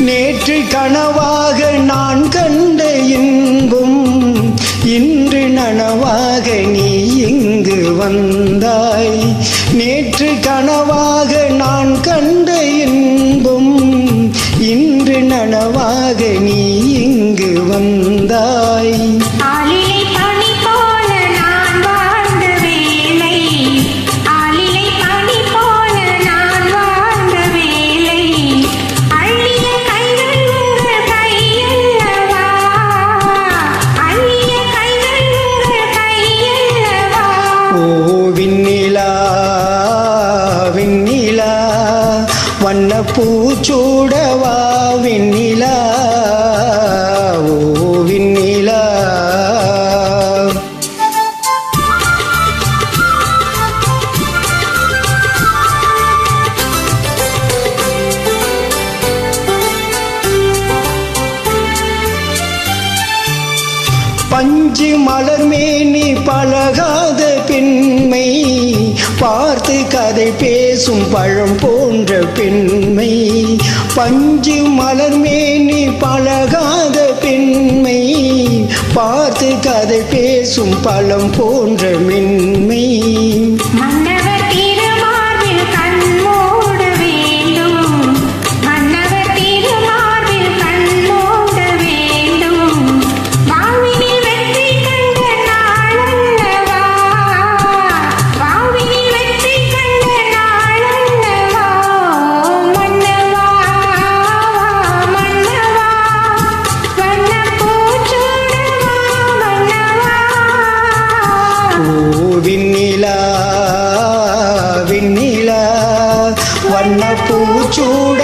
நேற்று கனவாக நான் கண்ட இன்பம் இன்று நனவாக நீ இங்கு வந்தாய். நேற்று கனவாக நான் கண்ட இன்பம் இன்று நனவாக நீ இங்கு வந்தாய். விண்ணிலா வண்ண பூச்சூடவா விண்ணிலா, ஓ விண்ணிலா. பஞ்சு மலர் மேனி பழகாத பெண்மை பார்த்து கதை பேசும் பழம் போன்ற பெண்மை. பஞ்சு மலர் மேனி பழகாத பெண்மை பார்த்து கதை பேசும் பழம் போன்ற மென்மை. விண்ணிலா விண்ணிலா வண்ண பூச்சூட